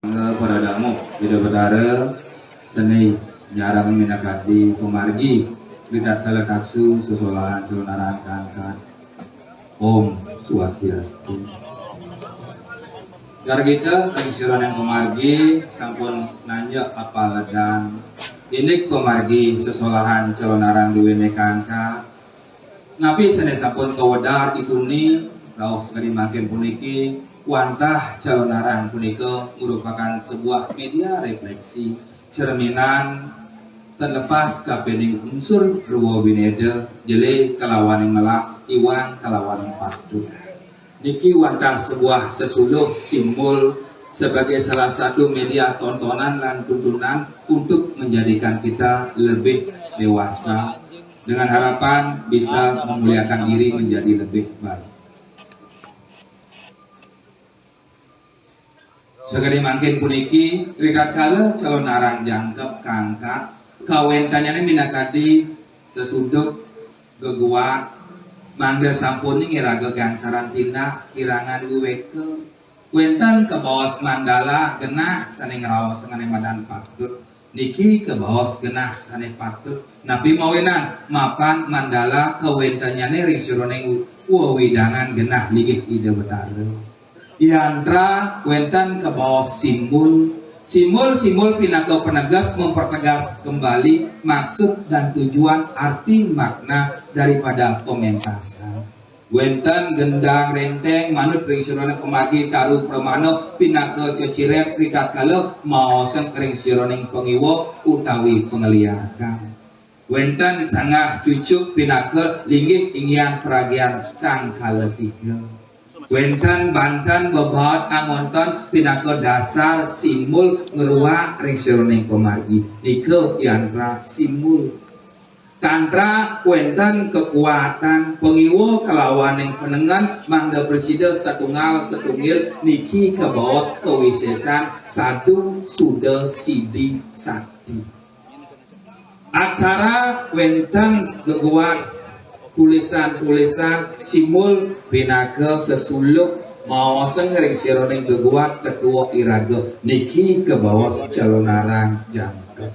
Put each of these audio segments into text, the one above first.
Paradamu tidak berdara seni nyarang minakati pemargi tidak kala taksu sesolahan celanaran kan Om Swastiastu. Gargita kengsiran yang pemargi sampun nanya apa dan ini pemargi sesolahan celanaran duwene kangka napi sene sampun kawedar itu ni rauh sekali makin puniki wantah calonarang punika merupakan sebuah media refleksi cerminan terlepas kapening unsur ruwa wineda jele kalawan melak iwan kalawan patut niki wantah sebuah sesuluh simbol sebagai salah satu media tontonan dan tuntunan untuk menjadikan kita lebih dewasa dengan harapan bisa memuliakan diri menjadi lebih baik. Sekali makin puniki rikat kala calon narang jangkep kangkat kawentanya minakadi sesudut geguat mangda sampuni ngiraga gangsaran tindak kirangan uweke wentan ke bawah mandala genah saning rawas dengan madan patut niki ke bawah genah saning patut nabi mawenan mapan mandala kawentanya ring suroneng widangan genah ligih ide betara Yandra wentan ke bawah simbol pinaka penegas mempertegas kembali maksud dan tujuan arti makna daripada pementasan. Wentan gendang renteng manut ring sirone pemargi taruh pramana pinaka ceciret rikat kala maosan ring sironing pengiwo utawi pengeliakan. Wentan sangah cucuk pinaka linggih inggian peragian sang kala tiga. Wentan bantan bebat angonton pinaka dasar simbol ngeruak ring sironing pemargi nike yantra simbol tantra wentan kekuatan pengiwo kelawan yang penengan mangda bersida setunggal niki ke bawah kewisesan sadu suda sidi sakti aksara wentan geguat tulisan-tulisan simbol pinaka sesuluk mawasan ring sironing geguat ketua iraga niki ke bawah calonarang jangka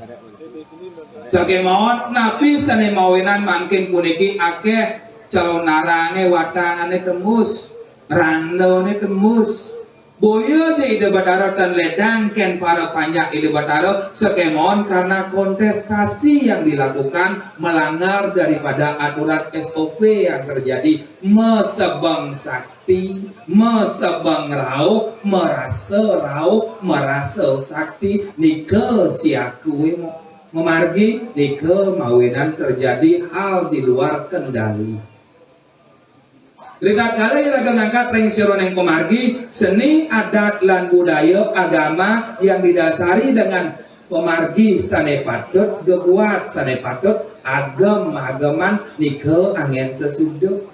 sakemawon napi sane mawinan mangkin puniki akeh calonarange watangane tembus randone tembus boyo je ide batara dan ledang ken para panjang ide batara sekemon karena kontestasi yang dilakukan melanggar daripada aturan SOP yang terjadi mesebang sakti mesebang raup merasa sakti nike siakui memargi nike mawinan terjadi hal di luar kendali. Rikat kali raga ngangkat ring sironeng pemargi seni adat lan budaya agama yang didasari dengan pemargi sane patut geguat sane patut agaman nike angin sesudah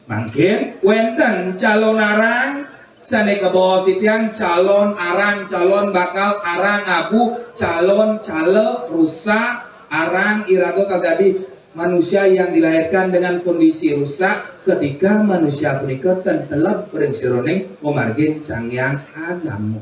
mungkin wenten calon arang sane ke bawah sitian calon arang calon bakal arang abu calon cale rusak arang irago kagadi manusia yang dilahirkan dengan kondisi rusak ketika manusia punika tentelap ring sironing pemargin sangyang agama.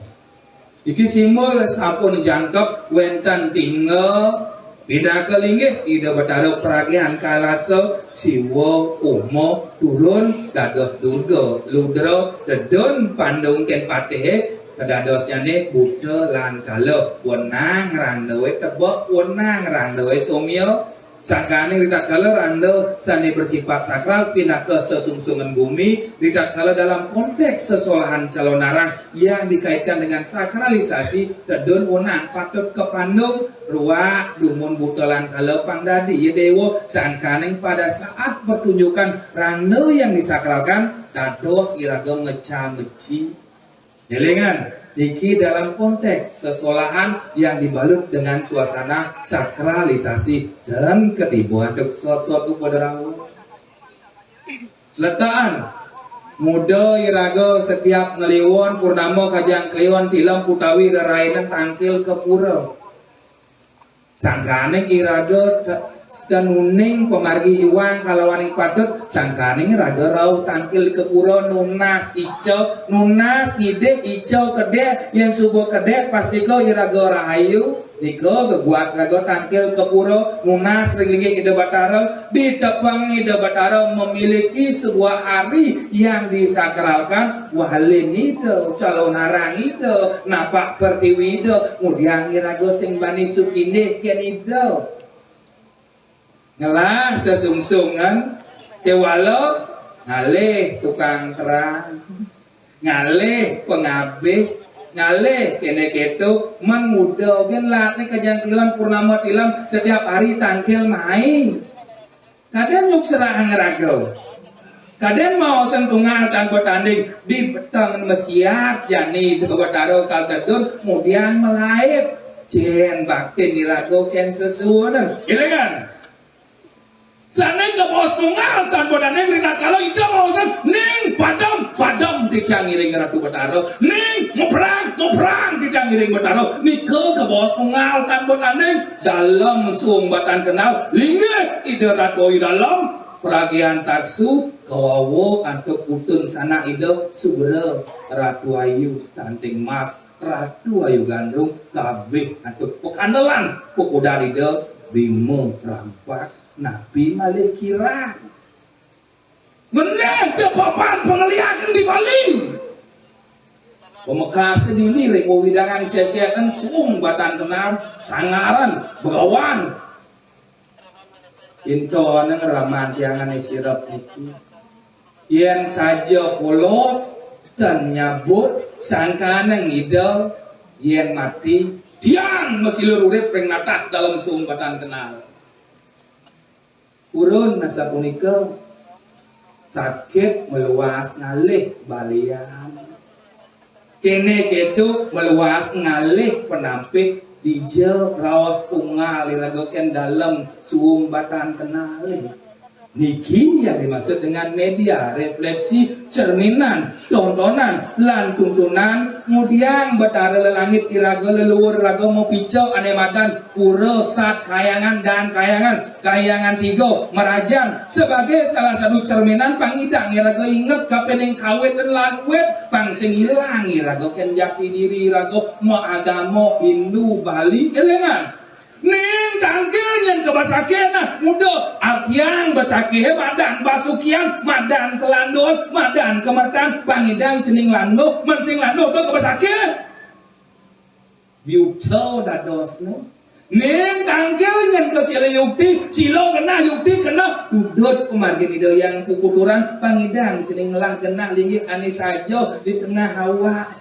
Iki simbol sampun jangkep wenten tinggal bida kelinggih ida batara peragian kalasa siwa umo turun dados durga ludra tedun pandung ken patihe kedadosnya ne buddha lan kala wenang randewe tebak wenang randewe somya Sangkane ridat kala randa sani bersifat sakral pinaka sesungsungan bumi ridat kala dalam konteks sesolahan calon narang yang dikaitkan dengan sakralisasi tedun unang patut kepandung ruak dumun butelan kala pangdadi ya dewa sangkane pada saat pertunjukan randa yang disakralkan dados iraga meca-meci jelingan Niki dalam konteks sesolahan yang dibalut dengan suasana sakralisasi dan ketibuan dek suatu pada rawu. Letaan muda iraga setiap ngeliwon purnama kajang keliwon tilam putawi rerainan tangkil ke pura. Sangkane iraga dan nuning pemargi iwang kalawaning patut sangkaning raga rau tangkil ke pura nunas ijo nunas ngide ijo kede yang subuh kede pasti ko iraga rahayu niko geguat raga tangkil ke pura nunas ringlingi ide batara di tepang ide batara memiliki sebuah hari yang disakralkan wahalin itu calon narang itu napak pertiwi itu kemudian iraga sing bani sukinde ken itu ngelah sesungsungan kewalo ngalih tukang terang ngalih pengabih ngalih kene ketu mengudogen latih kajian keluhan purnama tilam setiap hari tangkil main kadang nyuk serahan ngerago kadang mau sentungan tanpa tanding di betang mesiap jani dewataro kaltadun kemudian melaip jen bakti nirago ken sesuatu ilegan sanai ke bos tunggal tanpa daneng rina kalau itu mau san ning padam di ngiring ratu betaro ning ngoprang di ngiring betaro nikel ke bos tunggal tanpa daneng dalam sumbatan kenal linggit ide ratu dalam peragian taksu kawawo antuk utun sana ide sugera ratu ayu tanting mas ratu ayu gandrung kabeh antuk pekandelan pokudar ide bimo rampak Nabi malih kira bener cepapan pengeliakan di Bali pemekas sendiri rego widangan sesiatan suung batan kenal sangaran begawan into neng raman tiangan sirap itu yang saja polos dan nyabut sangkaneng ide yang mati tiang mesilur urip pring natah dalam suung batan kenal urun nasa punika sakit meluas ngalih balian kene ketu meluas ngalih penampik dije raos tunggal ilagoken dalam suumbatan kenali niki yang dimaksud dengan media refleksi cerminan tontonan lan tuntunan kemudian betara lelangit iraga leluhur raga mau picau ane madan pura sat kayangan dan kayangan tiga merajang sebagai salah satu cerminan pangidang iraga inget kapening kawet dan lanwet pangsing hilang iraga ken jati diri iraga mau agama Hindu Bali elengan ning tangkil yang kebasakena muda artian basake madan basukian madan kelandon madan kemerkan pangidang cening lando mensing lando to kebasake biutau dadosno ning tangkil yang kesila yukti silo kena yukti kena udut kumargin ide yang kukuturan pangidang cening lah kena linggih ani saja di tengah hawa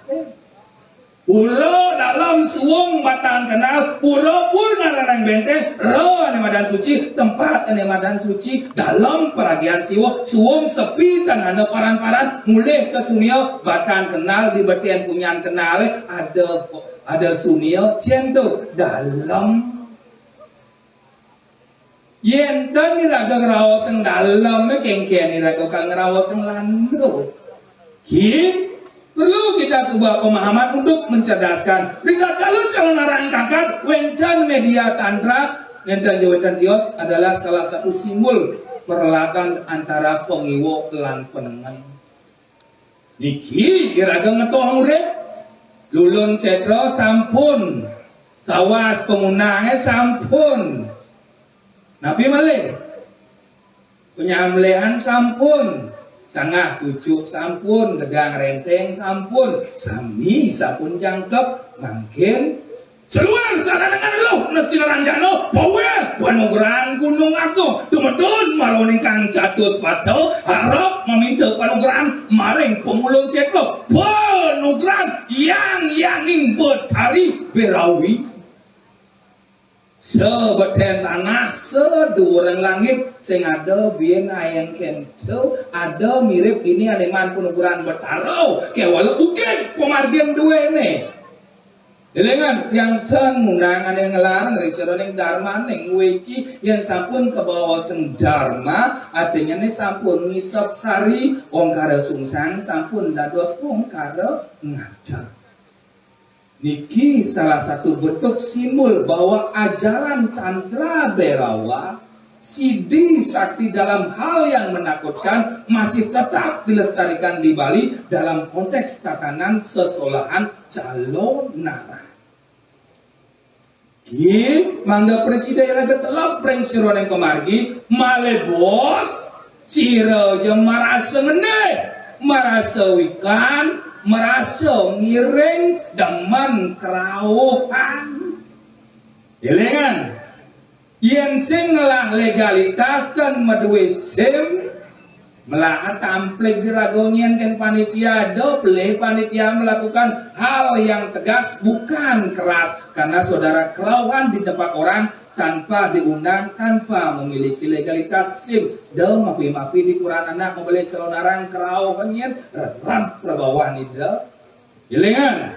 Pura dalam suung batan kenal, pura pun ngarang benteng, ro ane madan suci, tempat ane madan suci, dalam peragian siwa, suung sepi tangan paran-paran, mulai ke sunio, batan kenal, di betian punyan kenal, ada sunio, cento, dalam yen dan niraga ngerawaseng dalam, kengkian niraga kal ngerawaseng lando, perlu kita sebuah pemahaman untuk mencerdaskan. Jika kalau calon narang kakak, wencan media tantra, wencan jawetan dios adalah salah satu simbol peralatan antara pengiwo lan penengan. Niki kira-kira ngetoh urip, lulun cetro sampun, kawas pemunangnya sampun. Nabi malih, penyambelihan sampun. Sangah tujuh sampun, gedang renteng sampun, sami sapun jangkep, mungkin seluar sana dengan lo, nasi ranjano, power, panugrahan gunung aku, tumedon maroning kang catus pato, harap meminta panugrahan maring pemulung setlo, panugrahan yang imbet hari berawi. Sebeten tanah sedurang langit sing ada bien ayang kento ada mirip ini aleman penuguran betaro kewala ugen pemargian dua ini dengan yang ten mundangan yang ngelarang dari seroning dharma neng weci yang sampun ke bawah seng dharma artinya nih sampun ngisap sari ongkara sungsang sampun dados ongkara ngajar. Niki salah satu bentuk simbol bahwa ajaran Tantra Berawa Sidi sakti dalam hal yang menakutkan masih tetap dilestarikan di Bali dalam konteks tatanan sesolahan calon narang. Ki mangda presiden raga telah prengsiron yang kemargi male bos cira je merasa ngene merasa ikan merasa miring demen kerauhan ilengan yen sing lah legalitas dan medwe sim melah tamplik diragonian kan panitia doble panitia melakukan hal yang tegas bukan keras karena saudara kerauhan di tempat orang tanpa diundang tanpa memiliki legalitas sim do mapi-mapi di Quran anak membeli calon narang kerauhannya ram perbawahan itu ilingan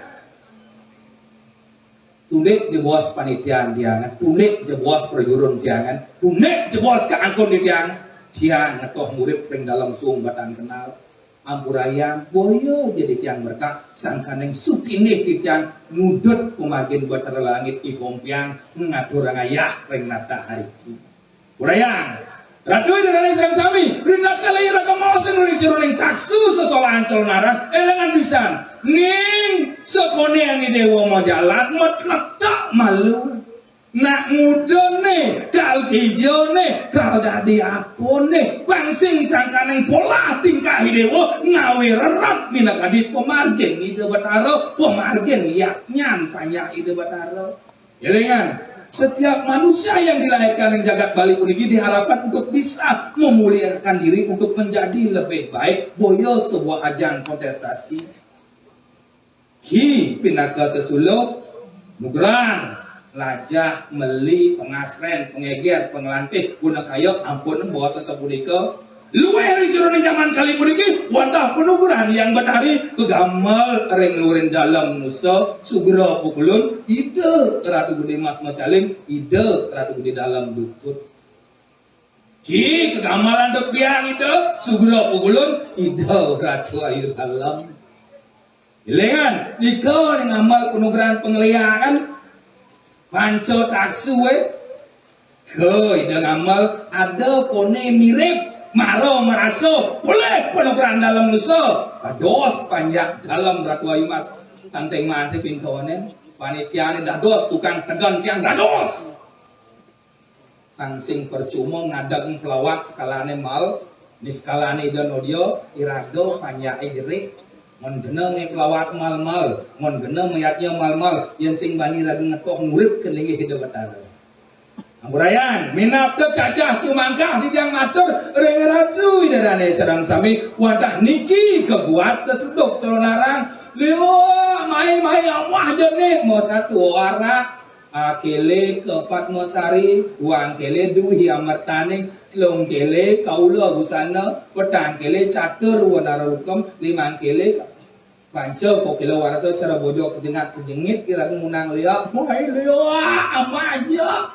tulik je bos panitiaan tiangan tulik je bos perjurun tiangan tulik je bos keangkon di tiang tiang atau murid peng dalam sung batang kenal ampurayang boyo jadi tiang berkah sangkaneng sukinih di tiang nudut pemakin buat langit ikompiang ngatur ayah peng nata hari ki urayang ratu dengan serang sami rinat kali raka mau senuri siruning taksu sesolahan calonara elengan pisan ning sekone yang di dewa mau jalan metlek tak malu nak muda nih, kal hijau nih, kal dadi apa nih, langsing sangkaneng pola tingkah hidewo ngawi rerat mina kadit pemargen ide bataro, pemargen yaknyan banyak ide bataro. Jelengan, setiap manusia yang dilahirkan yang jagat Bali puniki diharapkan untuk bisa memuliakan diri untuk menjadi lebih baik. Boyo sebuah ajang kontestasi. Ki pindah ke sesuluk, nugrang. Lajah, meli, pengasren, pengeger, pengelantik, guna kayok, ampun, bawa sesepudika. Luwe hari suruh zaman kali puniki, wantah penuburan yang batari, kegamal, ring lurin dalam nusa, sugera pukulun, ide, ratu gede mas macaling, ide, ratu gede dalam dukut. Ki, kegamalan depiang ide, sugera pukulun, ide, ratu air dalam. Ilengan, ika ning amal penuburan pengeliangan, panco taksu koi dengan amal ada pone mirip maro meraso boleh penukaran dalam nusa dos panjang dalam ratu ayu mas tanteng masih pintonen panitia ini dados tukang tegan tiang dados tangsing percuma ngadang pelawat skalane mal ni skalane dan audio irago panjang jerik mon geneng pelawat mal-mal, mon geneng mayatnya mal-mal, yang sing bani lagi ngetok ngurip kelingi hidup batara. Ampurayan, minap ke cacah cumangkah di tiang matur, rengeradu idarane serang sami, wadah niki kebuat sesuduk calon larang, leo main-main awah jene, mau satu orang, akele keempat mosari, uang kele duhi amartaning, long kele kaula busana, petang kele catur wanara rukum, limang kele panco kok kilo warasa cara bojok kejengit kira ngunang liak mohai liak ama aja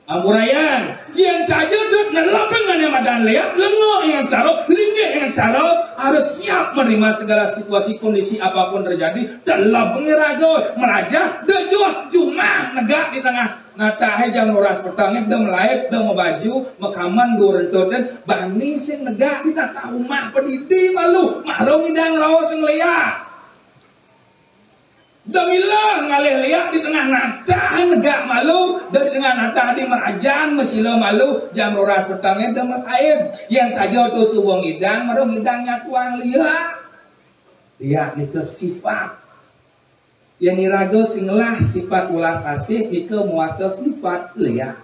ampurayan yang saja dud nelapeng yang madan liak lengo yang saro linggih yang saro harus siap menerima segala situasi kondisi apapun terjadi dalam pengirago merajah dejuh jumah negak di tengah natahe jam noras petangnya dah melaip dah membaju mekaman gorentot dan bani sing negak di tata rumah pedidi malu marong indang rawas sing liak damilah ngalih liak di tengah nata negak malu dari tengah nata di merajan mesila malu jam roras petangnya demet air yang saja tu subong idang marung idangnya tuang liak liak ni ke sifat yang niraga singlah sifat ulas asih ni ke muasta sifat liak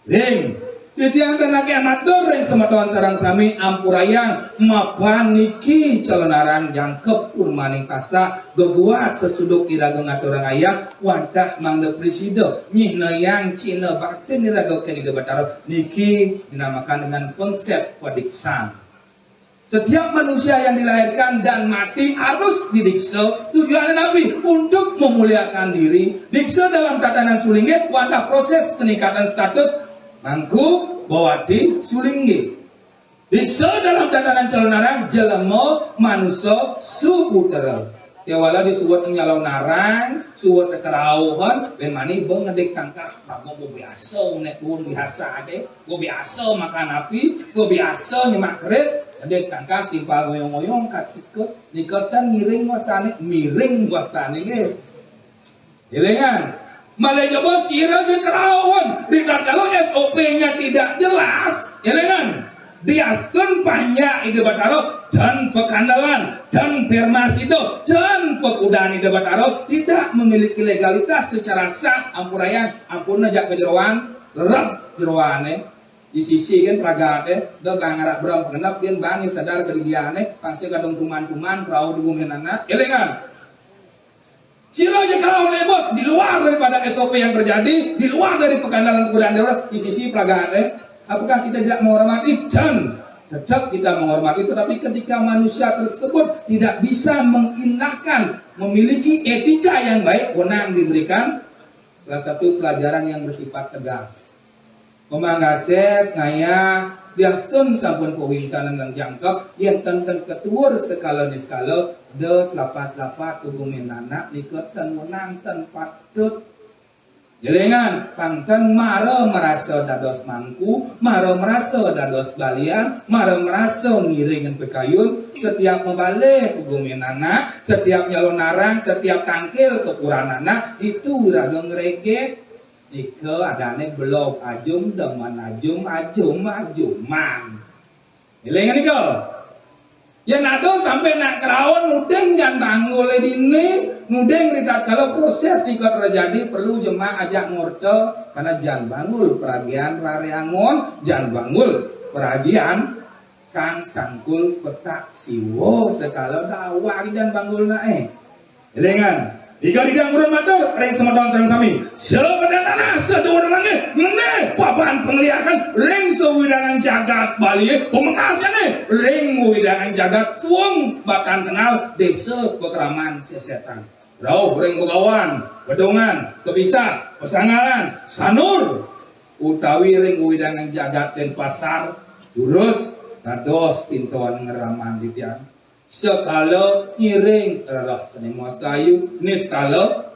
ring Titiang tenaga amatur yang sematuan sarang sami ampurayang mapan niki calonarang jangkep urmaning kasa geguat sesuduk iraga ngaturang ayah wadah mangda presida nyihna yang cina bakti niraga kenida batara niki dinamakan dengan konsep pediksan. Setiap manusia yang dilahirkan dan mati harus didiksa tujuan Nabi untuk memuliakan diri. Diksa dalam tatanan sulingit wadah proses peningkatan status mangku bawati sulinggi. Diksa dalam tatanan calon narang jelema manusia subutera. Ya wala disuwat nyalon narang, suwat kerauhan, ben mani bengedik tangkah, bago go biasa nek tuun biasa ade, go biasa makan api, go biasa nyemak keris, ngedek tangkah timpal goyong-goyong kat sikut, nikotan miring wastane ge. Jelengan. Malaysia bos sira ge kerauhan, kalau SOP-nya tidak jelas, jelengan. Diaskeun panya ide bataro dan pekandalan dan permasido dan pekudaan ide bataro tidak memiliki legalitas secara sah ampurayan ampun najak kejeroan rep jeroane di sisi kan pragate da bangarak beram pengenap pian bangi sadar kedidiane pangse kadung tuman-tuman krau dugumenana elengan Ciro aja kalau bos di luar daripada SOP yang terjadi, di luar dari pekandalan pekudaan darurat di sisi pragate. Apakah kita tidak menghormati? Dan tetap kita menghormati, tetapi ketika manusia tersebut tidak bisa mengindahkan, memiliki etika yang baik, wenang diberikan salah satu pelajaran yang bersifat tegas. Pemanggases ngaya biastun sampun pewingkanan yang jangkep yang tenten ketuur skala de celapat-lapat hubungin anak niketan menang ten patut. Jelengan, pangten mara merasa dados mangku, mara merasa dados balian, mara merasa ngiringin pekayun, setiap membalik hukumin anak, setiap nyalon narang, setiap tangkil kekuran anak, itu raga ngerege. Ike adane belok ajum, deman ajuman. Jelengan ike. Ya nado sampai nak kerawan nudeng jangan banggul dini nudeng ritat kalau proses nikah terjadi perlu jemaah ajak ngorto karena jangan banggul peragian rareangon jangan banggul peragian sang sangkul petak siwo sekala dakwah dan banggul nae dengan jika tidak urun matur, ring semedon sareng sami. Sepedan tanah sedulur mangge, ngene papan penglihakan ring sewidangan jagat Bali, pemengkasane ring widangan jagat suung bahkan kenal desa pekraman sesetan. Rauh ring begawan, bedongan, kepisah, pesangalan, sanur utawi ring widangan jagat dan pasar, jurus rados pintuan ngeraman ditian. Sekala ngiring rarah seni muas kayu niskala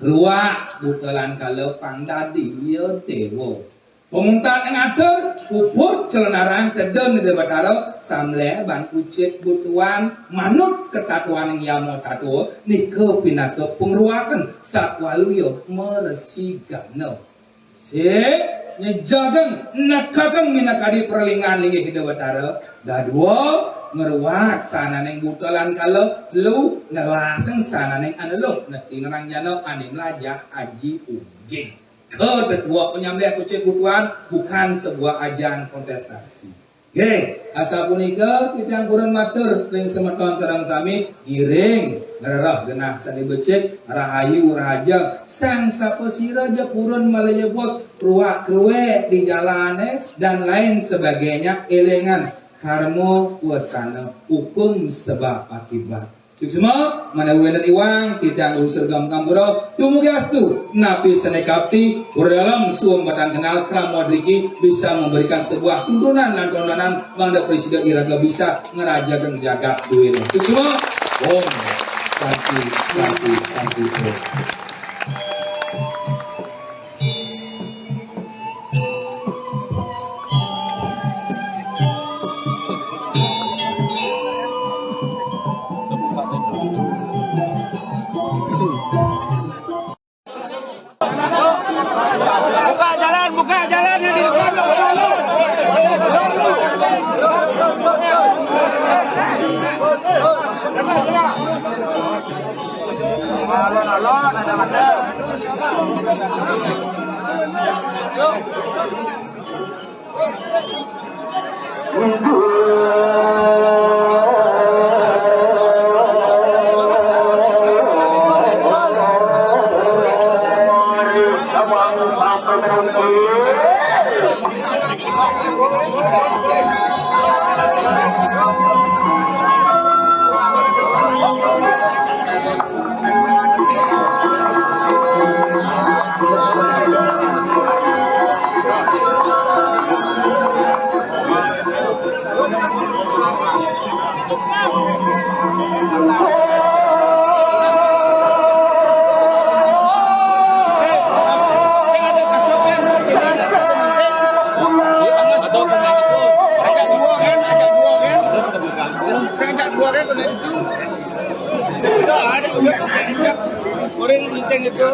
ruak butelan kala pangdadi ya dewa pemuntan yang atur uput celenarang teden di batara samle ban kucit butuan manut ketatuan yang yamo tatu nike pinake pengruakan sakwaluyo meresigano nyejagang nakakang minakadi perlingan lingi kita batara dadua ngeruak sana neng butelan kalau lu nelaseng sana neng anelo nesti nerang jano anim lajah aji uging kedua penyambilan kucing butuan bukan sebuah ajang kontestasi. Asa punika pitang kurun matur ring semeton sareng sami iring ngererah genah sani becik rahayu rahaja sang sapesira japurun malaya bos ruak kruwe di jalane dan lain sebagainya elengan karmo wasana hukum sebab akibat. Suksema mana wenan iwang tidak usur gam kampuro tumugastu napi senekapti dalam suam badan kenal kramodriki bisa memberikan sebuah tuntunan dan tontonan mangda presiden iraga bisa ngerajakan jagat duit. Suksema om santi. Buka jalan ini. Alon linting itu.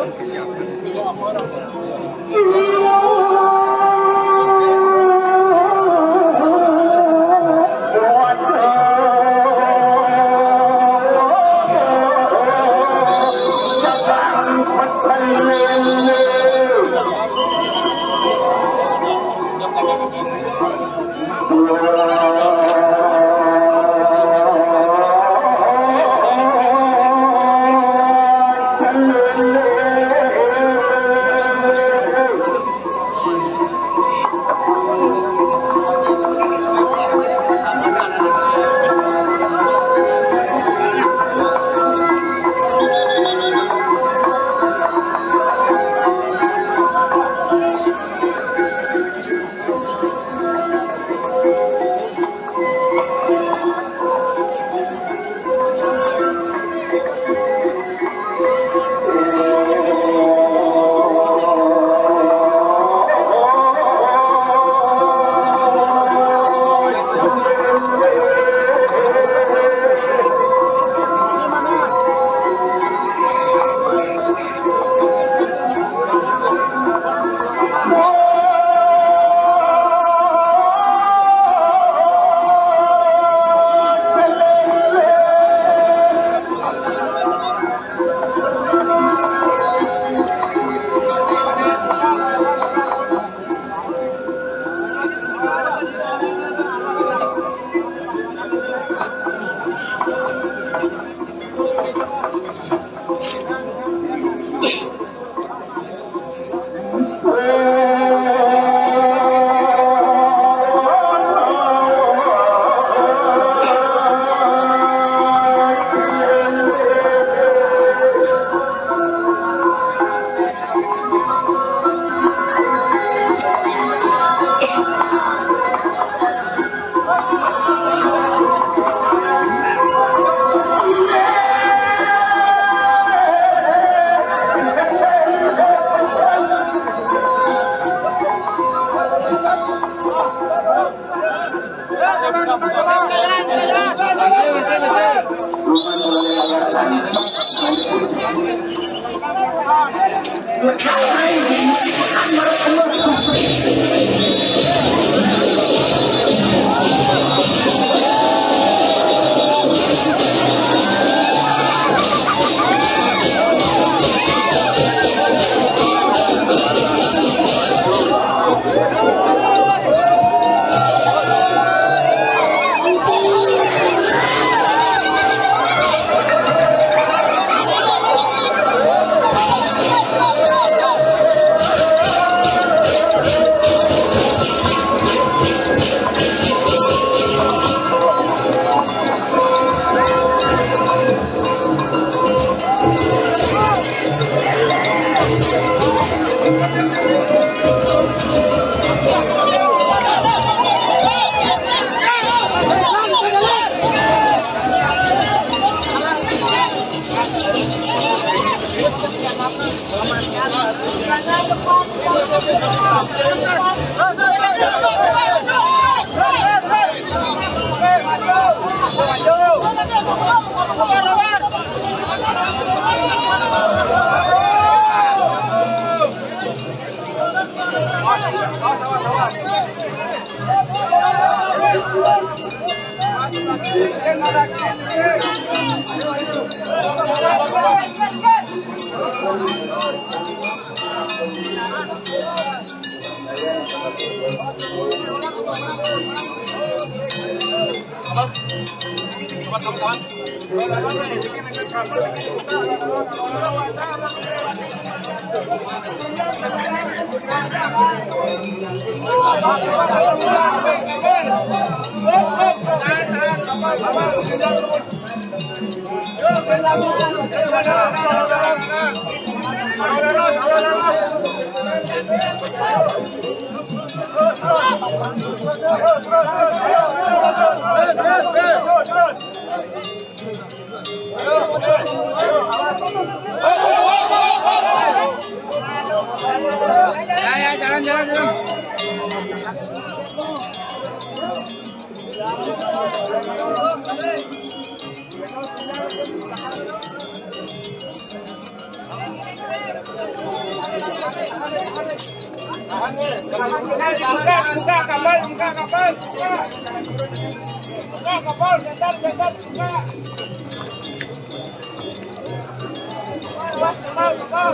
Ya, jalan, jalan, jalan. Buka kapal, buka kapal, buka kapal, sebentar, buka. Kapal.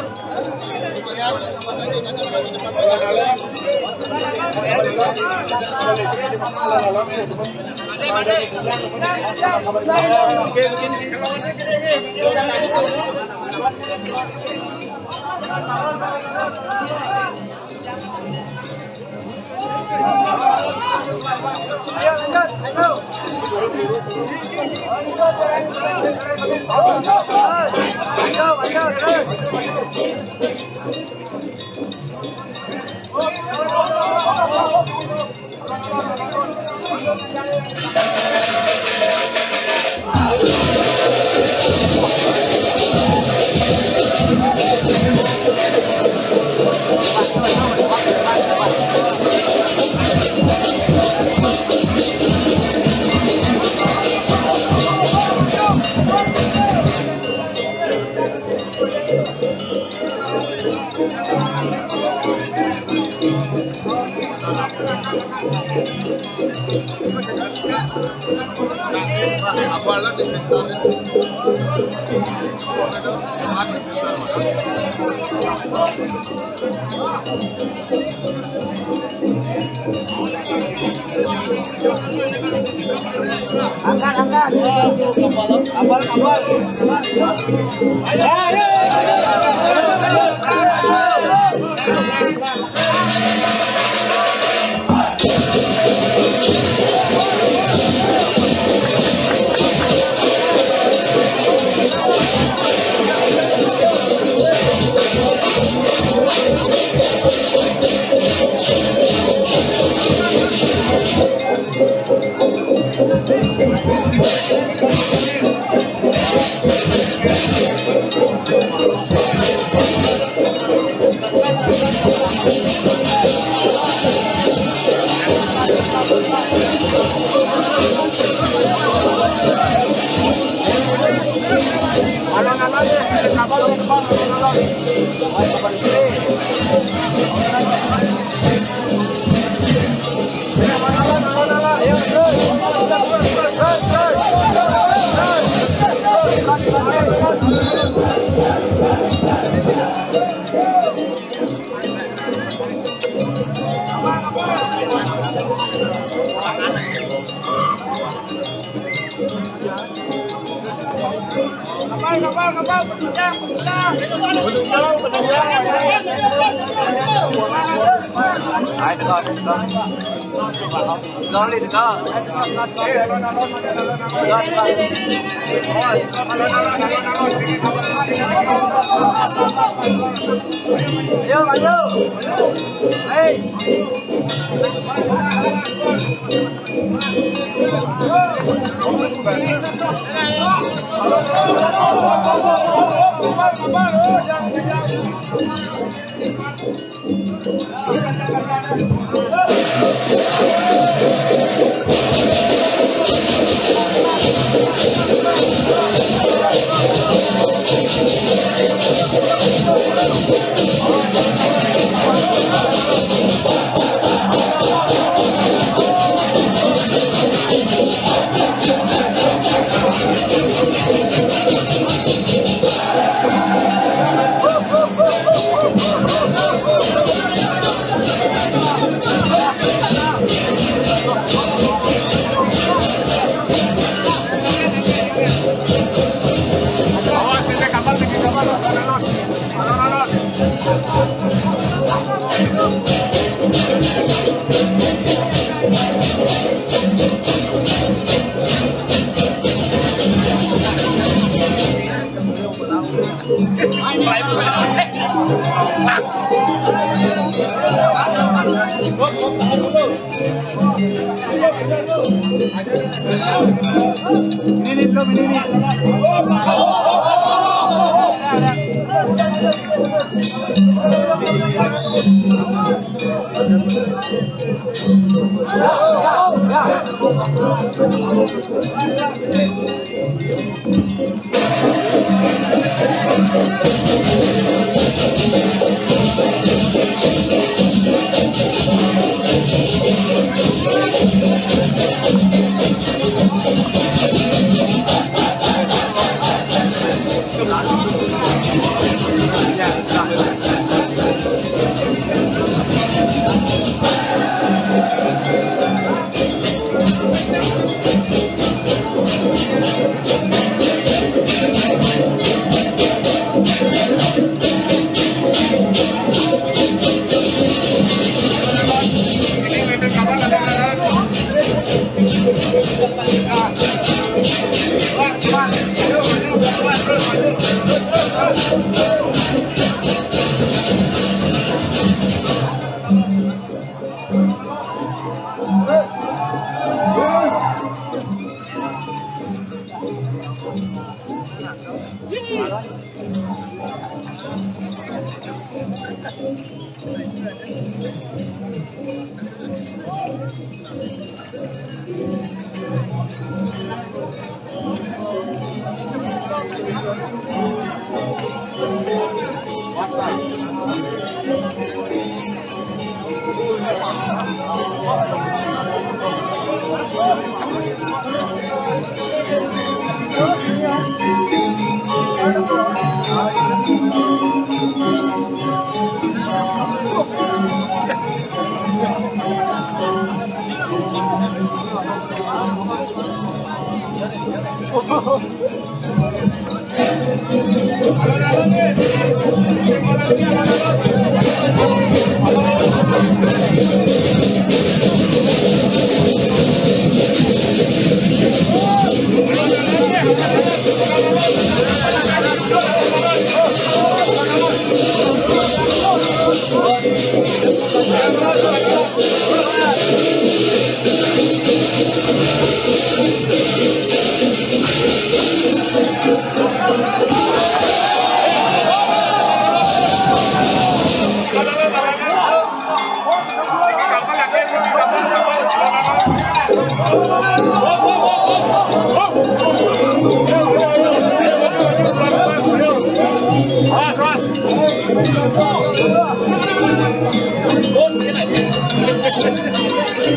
Angkat. Kapal. Ayo.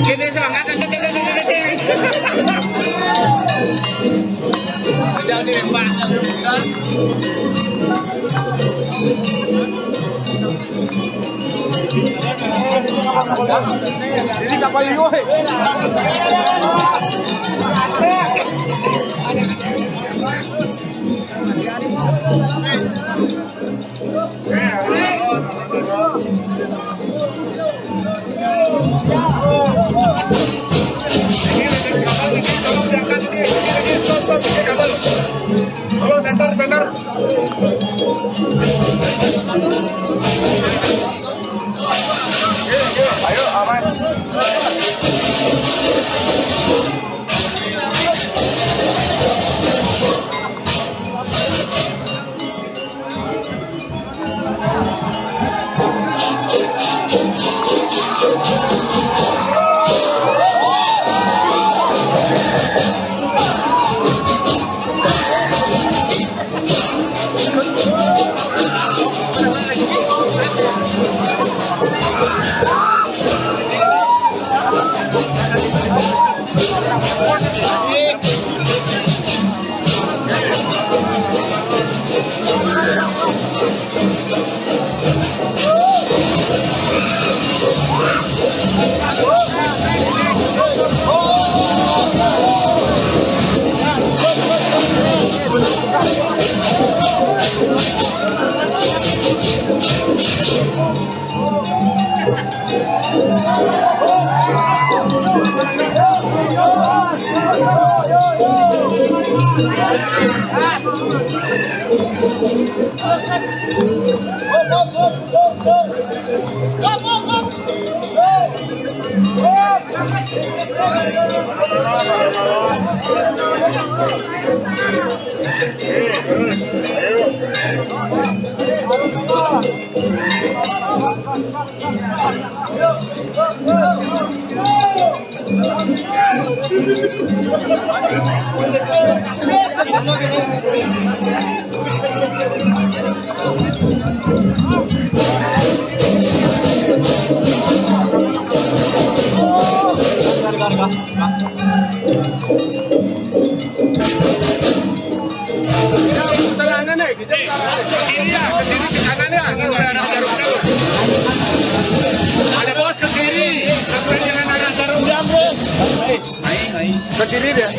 Gini semangat, jangan dilempar. Ini kapal ini. Halo, center. Ayo, aman. Ada bos ke kiri, sesuai dengan arah jarum. Ke kiri dia.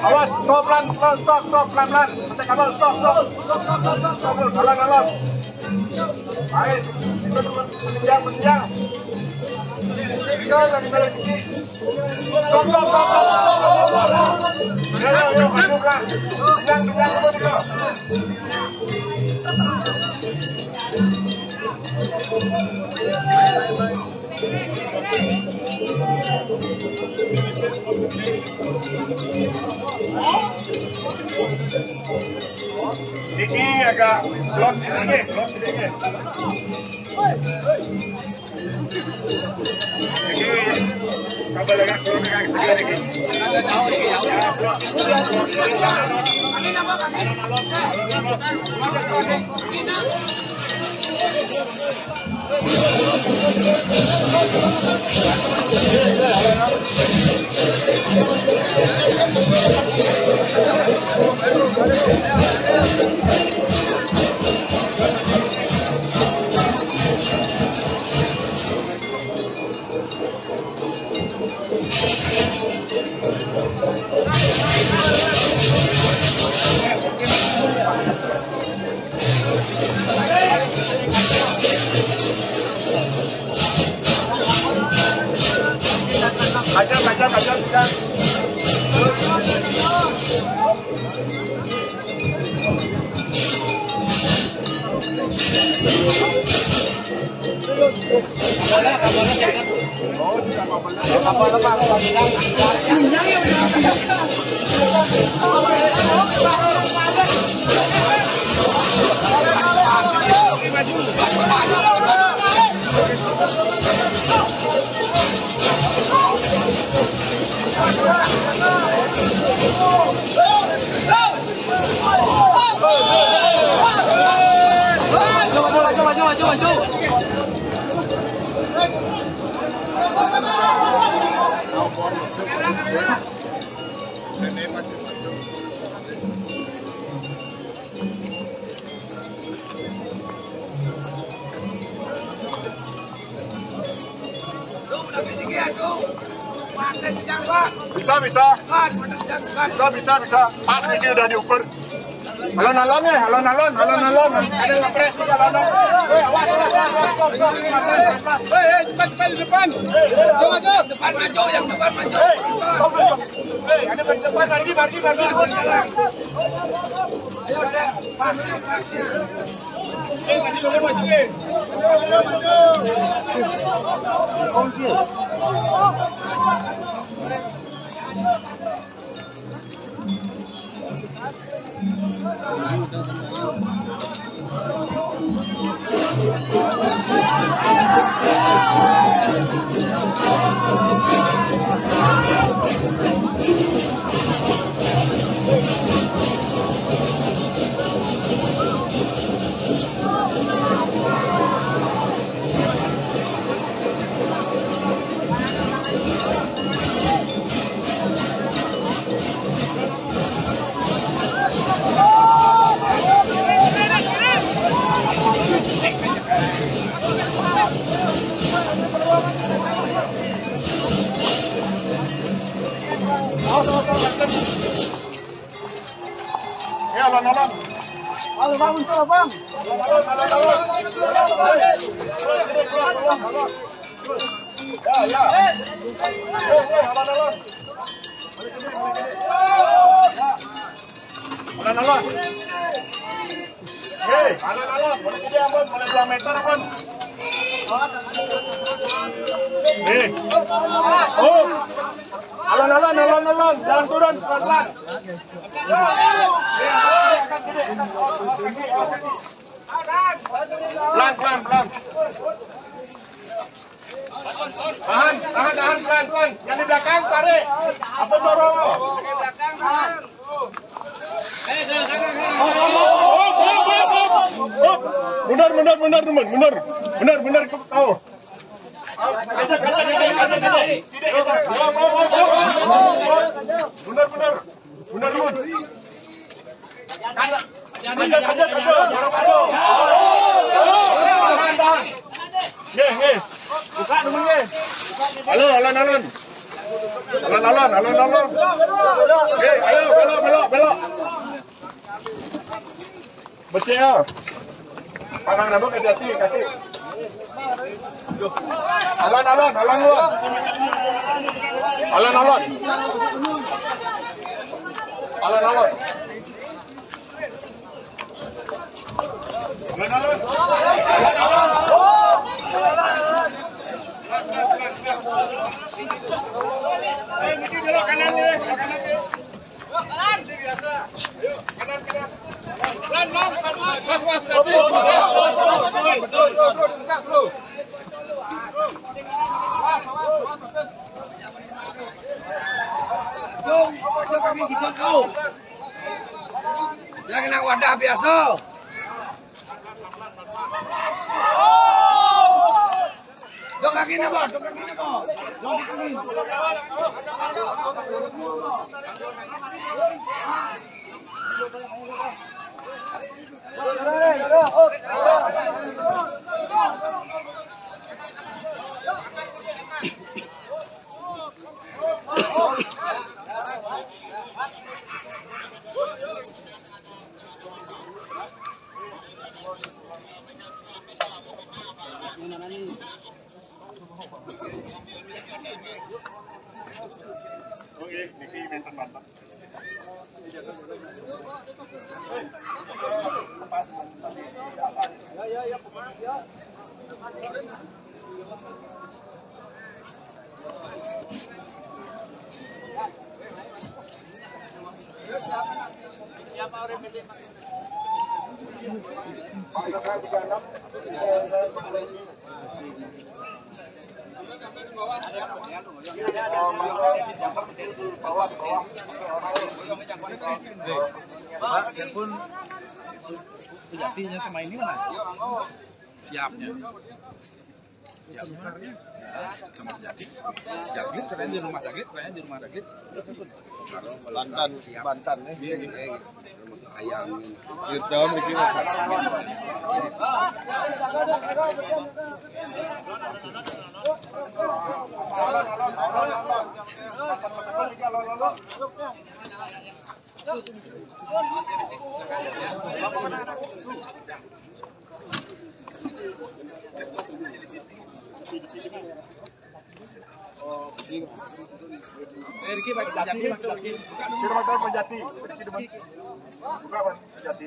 Awas, stop pelan-pelan. Nanti kapal, stop. Alang. Baik, itu menjang. Lagi balik sini. Stop. Ayo, masuklah. Menjang. Ini agak close sedikit. Ini kabel agak close sedikit. Ajar. Bisa. Pas ini udah diukur. Alon-alon ya, alon-alon. Ada ngepres nih alon-alon. Awas. Cepat di depan. Maju. Depan maju, yang depan maju. Stop. Ada di depan lagi. Ayo, maju. Ya, alon-alon. Alon-alon. Ya. Alon-alon. Hei, alon-alon. Boleh gede abon, boleh 2 meter abon. Nih. Oh. Alon-alon. Jangan turun, pelan-pelan. Pelan. Tahan, pelan. Yang di belakang tarik. Apa dorong? Mundur ke tahu. Mundur. Tahan. Nggih. Buka dulu nggih. Halo, alon-alon. Oke, ayo belok. Bersih ya. Panang rambut hati-hati, kasih. Alon-alon. Ini belok kanan nih. Kanan biasa. Ayo, kanan. Pelan. Was. Betul. Kami kita kau. Jangan kena wadah biasa. Dok kaki nama. Oke, Niki minta mantap. Biarpun sejatinya sama ini mana? Siapnya. Jaglit kalian di rumah Jaglit, kalian di rumah Jaglit. Bantan nih. Ayam. Gitu mungkin. Riki bagi Jati. Di rumah Pak Jati. Buka Pak Jati.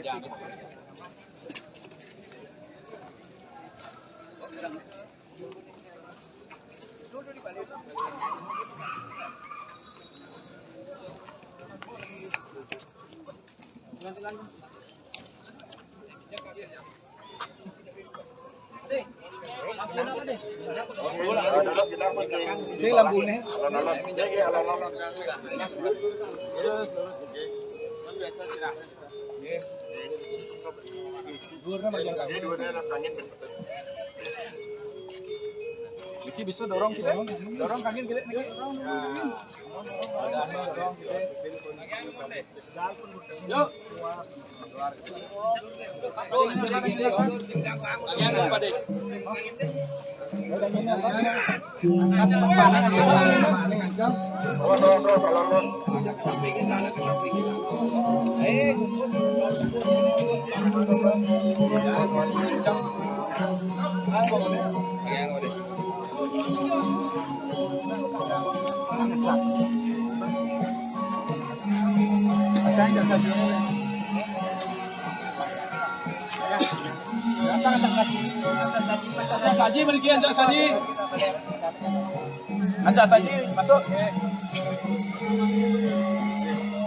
Ini lampunya. Niki bisa dorong kita. Dorong kaki kita Niki. Dorong kita. Yuk. Saji beri kian saji. Aja saji masuk.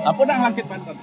Apa nak ngangkit pantat?